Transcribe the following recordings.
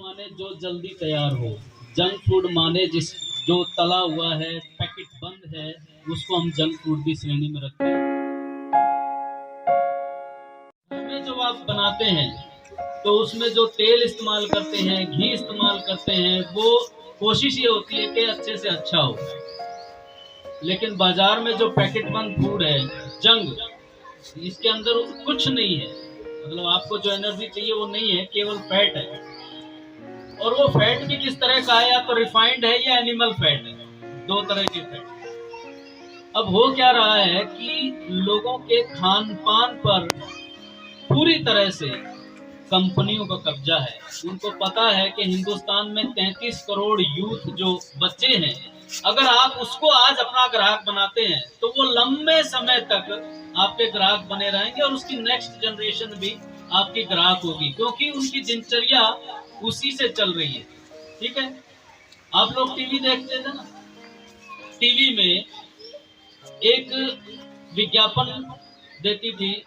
माने जो जल्दी तैयार हो, जंक फूड माने जो तला हुआ है, पैकेट बंद है, उसको हम जंक फूड की श्रेणी में रखते हैं। हमें जो आप बनाते हैं तो उसमें जो तेल इस्तेमाल करते हैं, घी इस्तेमाल करते हैं, वो कोशिश ये होती है कि अच्छे से अच्छा हो। लेकिन बाजार में जो पैकेट बंद फूड है, जंग, इसके अंदर कुछ नहीं है। मतलब आपको जो एनर्जी चाहिए वो नहीं है, केवल फैट है। और वो फैट भी किस तरह का है, या तो रिफाइंड है या एनिमल फैट है, दो तरह के फैट। अब हो क्या रहा है कि लोगों के खान पान पर पूरी तरह से कंपनियों का कब्जा है। उनको पता है कि हिंदुस्तान में 33 करोड़ यूथ जो बच्चे हैं, अगर आप उसको आज अपना ग्राहक बनाते हैं तो वो लंबे समय तक आपके ग्राहक बने रहेंगे और उसकी नेक्स्ट जनरेशन भी आपकी ग्राहक होगी, क्योंकि उनकी दिनचर्या उसी से चल रही है। ठीक है, आप लोग टीवी देखते थे ना, टीवी में एक विज्ञापन देती थी,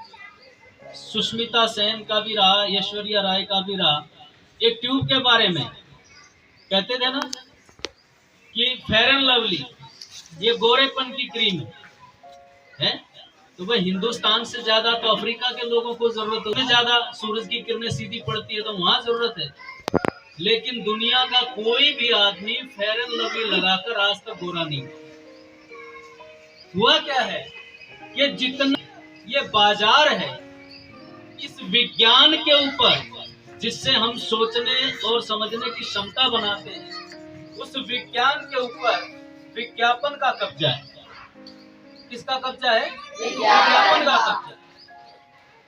सुष्मिता सेन का भी रहा, ऐश्वर्या राय का भी रहा, एक ट्यूब के बारे में कहते थे ना कि फेयर एंड लवली ये गोरेपन की क्रीम है। तो वह हिंदुस्तान से ज्यादा तो अफ्रीका के लोगों को जरूरत है, ज्यादा सूरज की किरणें सीधी पड़ती है तो वहां जरूरत है। लेकिन दुनिया का कोई भी आदमी फेयर एंड लवली लगाकर आज तक गोरा नहीं हुआ। क्या है कि जितना ये बाजार है इस विज्ञान के ऊपर, जिससे हम सोचने और समझने की क्षमता बनाते हैं, उस विज्ञान के ऊपर विज्ञापन का कब्जा है। किसका कब्जा है? विज्ञापन का कब्जा।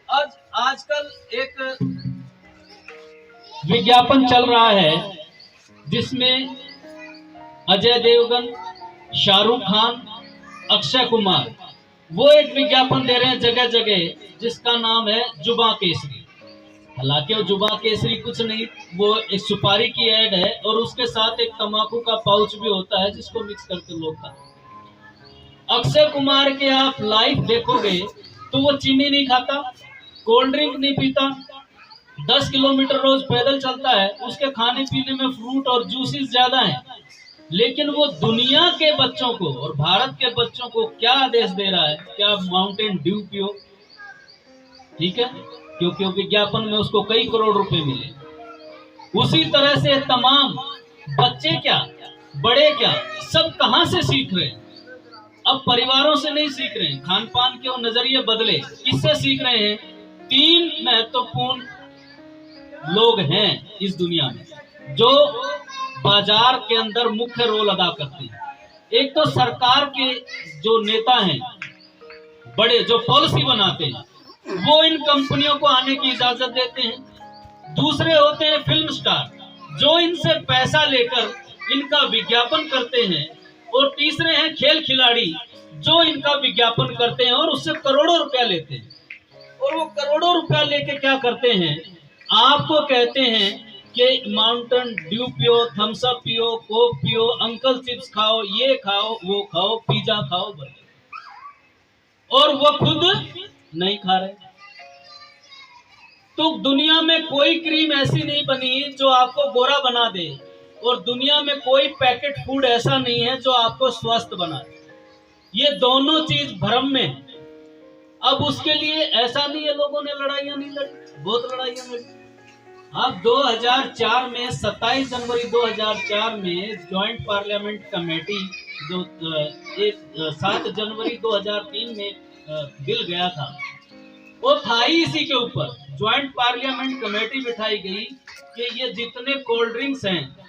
आज आजकल एक विज्ञापन चल रहा है जिसमें अजय देवगन, शाहरुख खान, अक्षय कुमार, वो एक विज्ञापन दे रहे हैं जगह जगह, जिसका नाम है जुबा केसरी। हालांकि वो जुबा केसरी कुछ नहीं, वो एक सुपारी की ऐड है और उसके साथ एक तंबाकू का पाउच भी होता है जिसको मिक्स करके लोग खाते हैं। अक्षय कुमार के आप लाइव देखोगे तो वो चीनी नहीं खाता, कोल्ड ड्रिंक नहीं पीता, 10 किलोमीटर रोज पैदल चलता है, उसके खाने पीने में फ्रूट और जूसेस ज्यादा हैं। लेकिन वो दुनिया के बच्चों को और भारत के बच्चों को क्या आदेश दे रहा है कि आप माउंटेन ड्यू पियो। ठीक है, क्योंकि विज्ञापन में उसको कई करोड़ रुपए मिले। उसी तरह से तमाम बच्चे क्या, बड़े क्या, सब कहां से सीख रहे हैं? अब परिवारों से नहीं सीख रहे हैं, खान पान के वो नजरिए बदले। किससे सीख रहे हैं? 3 महत्वपूर्ण लोग हैं इस दुनिया में जो बाजार के अंदर मुख्य रोल अदा करते हैं। एक तो सरकार के जो नेता हैं, बड़े जो पॉलिसी बनाते हैं, वो इन कंपनियों को आने की इजाजत देते हैं। दूसरे होते हैं फिल्म स्टार, जो इनसे पैसा लेकर इनका विज्ञापन करते हैं। और तीसरे हैं खेल खिलाड़ी, जो इनका विज्ञापन करते हैं और उससे करोड़ों रुपया लेते हैं। और वो करोड़ों रुपया लेके क्या करते हैं? आपको कहते हैं कि माउंटेन ड्यू पियो, थम्स अप पियो, कोक पियो, अंकल चिप्स खाओ, ये खाओ, वो खाओ, पिज्जा खाओ, बर्गर, और वो खुद नहीं खा रहे। तो दुनिया में कोई क्रीम ऐसी नहीं बनी जो आपको गोरा बना दे, और दुनिया में कोई पैकेट फूड ऐसा नहीं है जो आपको स्वस्थ बना दे। ये दोनों चीज भ्रम में है। अब उसके लिए ऐसा नहीं है लोगों ने लड़ाइयां नहीं लड़ी, बहुत लड़ाइयां लड़ी। अब 2004 में 27 जनवरी 2004 में ज्वाइंट पार्लियामेंट कमेटी, जो 7 जनवरी 2003 में बिल गया था, वो था ही इसी के ऊपर। ज्वाइंट पार्लियामेंट कमेटी बिठाई गई कि ये जितने कोल्ड ड्रिंक्स हैं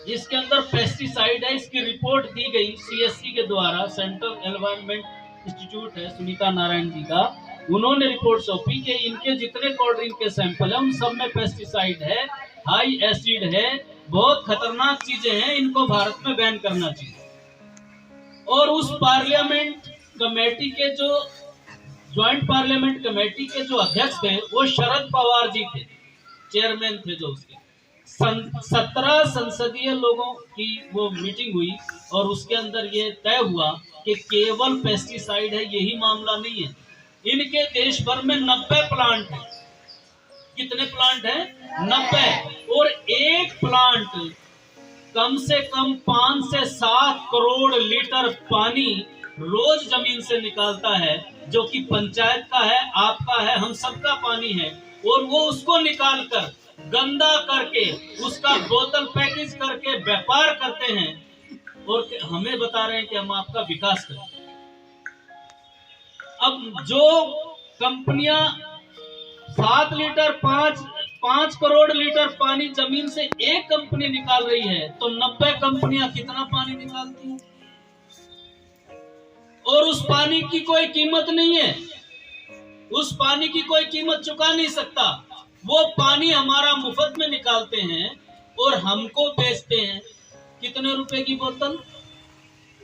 इसके अंदर पेस्टिसाइड है, इसकी रिपोर्ट दी गई CSC के द्वारा, सेंट्रल एनवायरमेंट इंस्टीट्यूट है सुनीता नारायण जी का, उन्होंने रिपोर्ट सौंपी कि इनके जितने कोल्ड ड्रिंक के सैंपल है उन सब में पेस्टिसाइड है, हाई एसिड है, बहुत खतरनाक चीजें हैं, इनको भारत में बैन करना चाहिए। और उस पार्लियामेंट कमेटी के जो ज्वाइंट पार्लियामेंट कमेटी के जो अध्यक्ष थे वो शरद पवार जी थे, चेयरमैन थे जो उसके। 17 संसदीय लोगों की वो मीटिंग हुई और उसके अंदर ये तय हुआ कि केवल पेस्टिसाइड है, यही मामला नहीं है। इनके देश भर में 90 प्लांट हैं। कितने प्लांट हैं? 90। और एक कम से कम 5 से 7 करोड़ लीटर पानी रोज जमीन से निकालता है, जो कि पंचायत का है, आपका है, हम सबका पानी है, और वो उसको निकाल कर गंदा करके उसका बोतल पैकेज करके व्यापार करते हैं और हमें बता रहे हैं कि हम आपका विकास करें। अब जो कंपनियां 7 लीटर 5 करोड़ लीटर पानी जमीन से एक कंपनी निकाल रही है, तो 90 कंपनियां कितना पानी निकालती हैं? और उस पानी की कोई कीमत नहीं है, उस पानी की कोई कीमत चुका नहीं सकता। वो पानी हमारा मुफ्त में निकालते हैं और हमको बेचते हैं कितने रुपए की बोतल?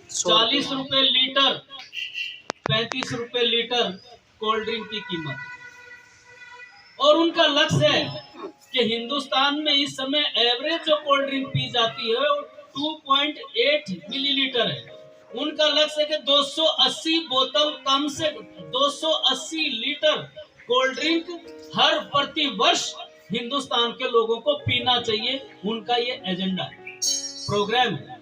40 रुपए लीटर, 35 रुपए लीटर कोल्ड ड्रिंक की कीमत। और उनका लक्ष्य है कि हिंदुस्तान में इस समय एवरेज जो कोल्ड ड्रिंक पी जाती है वो 2.8 मिलीलीटर है। उनका लक्ष्य है कि 280 बोतल, कम से 280 लीटर कोल्ड ड्रिंक हर प्रति वर्ष हिंदुस्तान के लोगों को पीना चाहिए। उनका ये एजेंडा है, प्रोग्राम है।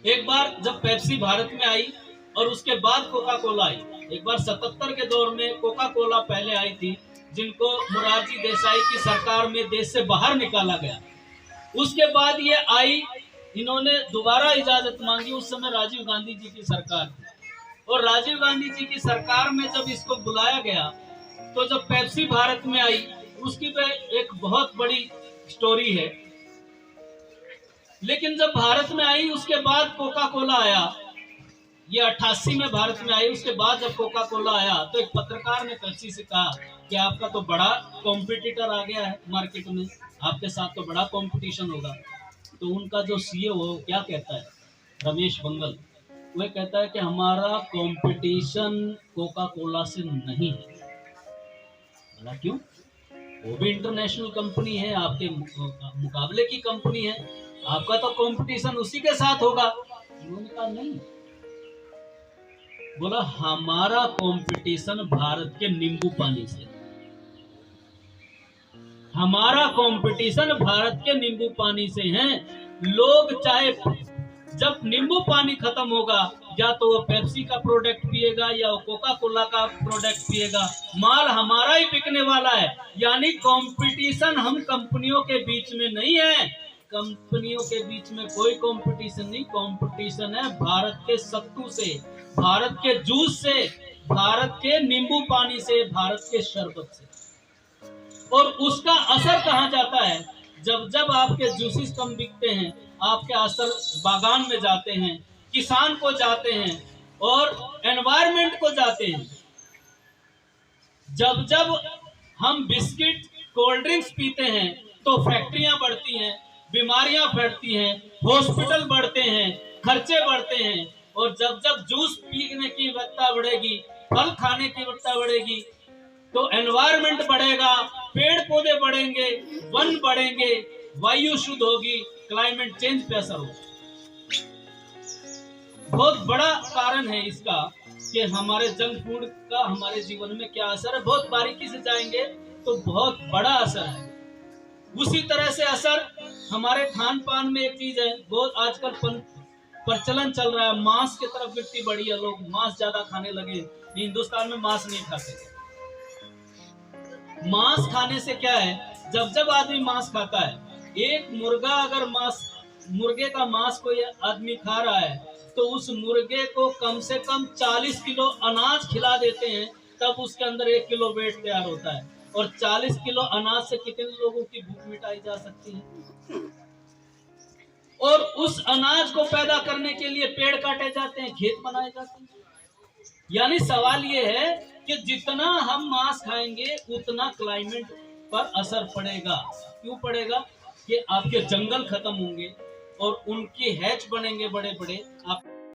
एक बार जब पेप्सी भारत में आई और उसके बाद कोका कोला आई, एक बार 77 के दौर में कोका कोला पहले आई थी, जिनको मोरारजी देसाई की सरकार में देश से बाहर निकाला गया। उसके बाद ये आई, इन्होंने दोबारा इजाजत मांगी। उस समय राजीव गांधी जी की सरकार थी, और राजीव गांधी जी की सरकार में जब इसको बुलाया गया, तो जब पेप्सी भारत में आई, उसकी तो एक बहुत बड़ी स्टोरी है। लेकिन जब भारत में आई उसके बाद कोका कोला आया, ये 88 में भारत में आई। उसके बाद जब कोका कोला आया तो एक पत्रकार ने पेप्सी से कहा कि आपका तो बड़ा कॉम्पिटिटर आ गया है मार्केट में, आपके साथ तो बड़ा कंपटीशन होगा। तो उनका जो सीईओ वो क्या कहता है, रमेश बंगल, वह कहता है कि हमारा कंपटीशन कोका कोला से नहीं है। बोला क्यों? वो भी इंटरनेशनल कंपनी है, आपके मुकाबले की कंपनी है, आपका तो कंपटीशन उसी के साथ होगा। उन्होंने कहा नहीं, बोला हमारा कंपटीशन भारत के नींबू पानी से, हमारा कंपटीशन भारत के नींबू पानी से है। लोग चाहे जब नींबू पानी खत्म होगा, या तो वो पेप्सी का प्रोडक्ट पिएगा या वो कोका कोला का प्रोडक्ट पिएगा, माल हमारा ही बिकने वाला है। यानी कंपटीशन हम कंपनियों के बीच में नहीं है, कंपनियों के बीच में कोई कंपटीशन नहीं। कंपटीशन है भारत के सत्तू से, भारत के जूस से, भारत के नींबू पानी से, भारत के शरबत से। और उसका असर कहाँ जाता है? जब जब आपके जूसेस कम बिकते हैं, आपके असर बागान में जाते हैं, किसान को जाते हैं और एनवायरमेंट को जाते हैं। जब जब हम बिस्किट, कोल्ड ड्रिंक्स पीते हैं तो फैक्ट्रियां बढ़ती हैं, बीमारियां फैलती हैं, हॉस्पिटल बढ़ते हैं, खर्चे बढ़ते हैं। और जब जब जूस पीने की वक्ता बढ़ेगी, फल खाने की वक्ता बढ़ेगी, तो एनवायरमेंट बढ़ेगा, पेड़ पौधे बढ़ेंगे, वन बढ़ेंगे, वायु शुद्ध होगी, क्लाइमेट चेंज पे असर होगा। बहुत बड़ा कारण है इसका कि हमारे जंक फूड का हमारे जीवन में क्या असर है। बहुत बारीकी से जाएंगे तो बहुत बड़ा असर है। उसी तरह से असर हमारे खान पान में एक चीज है, बहुत आजकल प्रचलन चल रहा है, मांस की तरफ वृत्ति बढ़ी है, लोग मांस ज्यादा खाने लगे। हिंदुस्तान में मांस नहीं खाते। मांस खाने से क्या है, जब जब आदमी मांस खाता है, एक मुर्गा अगर मुर्गे का मांस कोई आदमी खा रहा है, तो उस मुर्गे को कम से कम 40 किलो अनाज खिला देते हैं, तब उसके अंदर 1 किलो वेट तैयार होता है। और 40 किलो अनाज से कितने लोगों की भूख मिटाई जा सकती है? और उस अनाज को पैदा करने के लिए पेड़ काटे जाते हैं, खेत बनाए जाते हैं। यानी सवाल ये है कि जितना हम मांस खाएंगे उतना क्लाइमेट पर असर पड़ेगा। क्यों पड़ेगा? कि आपके जंगल खत्म होंगे और उनके हैच बनेंगे बड़े बड़े। आप